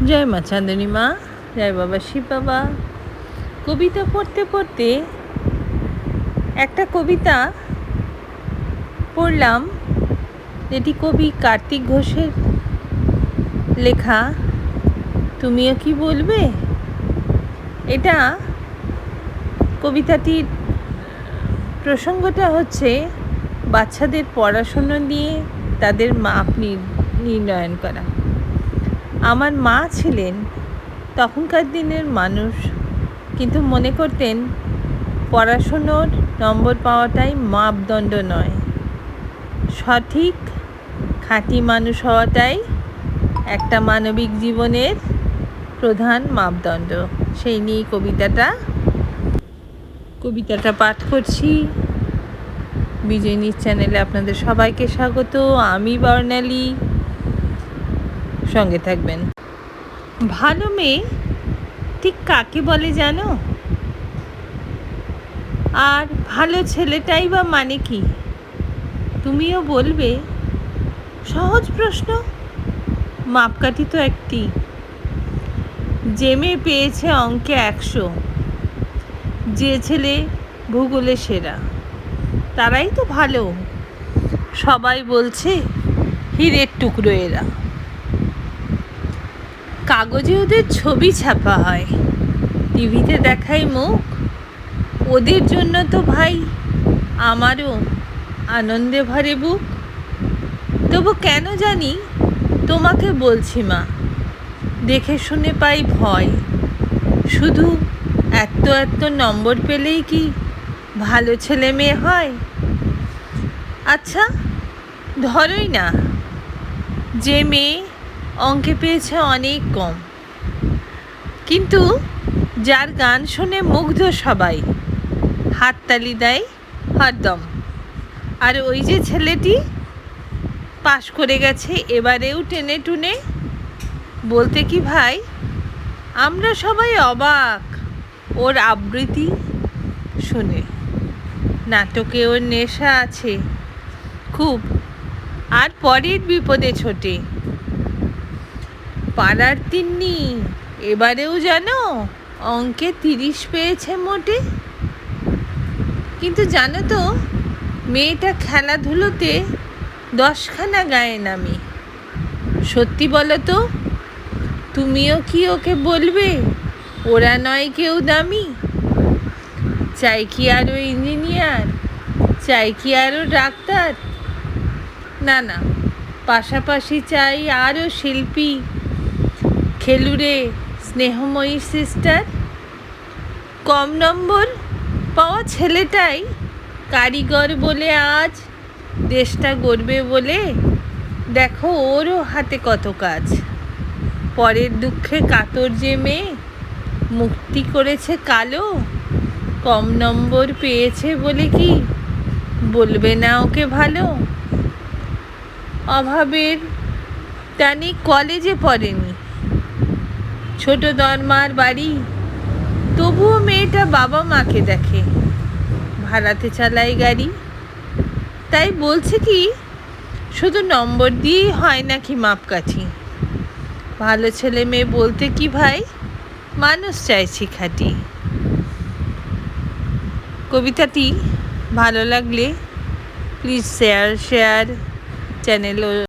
জয় মা চাঁদনী মা, জয় বাবা শিব বাবা। কবিতা পড়তে পড়তে একটা কবিতা পড়লাম, যেটি কবি কার্তিক ঘোষের লেখা। তুমিও কি বলবে? এটা কবিতাটির প্রসঙ্গটা হচ্ছে বাচ্চাদের পড়াশুনো নিয়ে তাদের মাপ নির্ণয়ন করা। আমার মা ছিলেন তখনকার দিনের মানুষ, কিন্তু মনে করতেন পড়াশুনোর নম্বর পাওয়াটাই মাপদণ্ড নয়, সঠিক খাঁটি মানুষ হওয়াটাই একটা মানবিক জীবনের প্রধান মাপদণ্ড। সেই নিয়ে কবিতাটা পাঠ করছি। বিজয় নিউজ চ্যানেলে আপনাদের সবাইকে স্বাগত। আমি বর্ণালী, সঙ্গে থাকবেন। ভালো মেয়ে ঠিক কাকে বলে জানো? আর ভালো ছেলেটাই বা মানে কি? তুমিও বলবে, সহজ প্রশ্ন, মাপকাঠি তো একটি। যে মেয়ে পেয়েছে অঙ্কে 100, যে ছেলে ভূগোলে সেরা, তারাই তো ভালো। সবাই বলছে হীরের টুকরো এরা। কাগজে ওদের ছবি ছাপা হয়, টিভিতে দেখায় মুখ। ওদের জন্য তো ভাই আমারও আনন্দে ভরে বুক। তবু কেন জানি তোমাকে বলছি মা, দেখে শুনে পাই ভয়। শুধু এত নম্বর পেলেই কি ভালো ছেলে মেয়ে হয়? আচ্ছা ধরোই না, যে মেয়ে অঙ্কে পেয়েছে অনেক কম, কিন্তু যার গান শুনে মুগ্ধ সবাই, হাততালি দেয় হরদম। আর ওই যে ছেলেটি পাশ করে গেছে এবারেও টেনে টুনে, বলতে কি ভাই আমরা সবাই অবাক ওর আবৃত্তি শুনে। নাটকে ওর নেশা আছে খুব, আর পরের বিপদে ছোটে। পাড়ার তিন্নি এবারেও জানো অঙ্কে 30 পেয়েছে মোটে। কিন্তু জানো তো মেয়েটা খেলাধুলোতে 10খানা গায়ে নামে। সত্যি বলো তো, তুমিও কি ওকে বলবে ওরা নয় কেউ দামি? চাই কি আরও ইঞ্জিনিয়ার, চাই কি আরও ডাক্তার? না, পাশাপাশি চাই আরও শিল্পী, খেলুড়ে, স্নেহময়ী সিস্টার। কম নম্বর পাওয়া ছেলেটাই কারিগর বলে আজ দেশটা গড়বে বলে। দেখো ওরও হাতে কত কাজ। পরের দুঃখে কাতর যে মেয়ে মুক্তি করেছে কালো। কম নম্বর পেয়েছে বলে কি বলবে না ওকে ভালো? অভাবের টানি কলেজে পড়েনি, ছোট দরমার বাড়ি, তবুও মেয়েটা বাবা মাকে দেখে, ভাড়াতে চালায় গাড়ি। তাই বলছে কি শুধু নম্বর দিয়েই হয় নাকি মাপকাঠি? ভালো ছেলে মেয়ে বলতে কি ভাই মানুষ চাইছি খাঁটি। কবিতাটি ভালো লাগলে প্লিজ শেয়ার চ্যানেল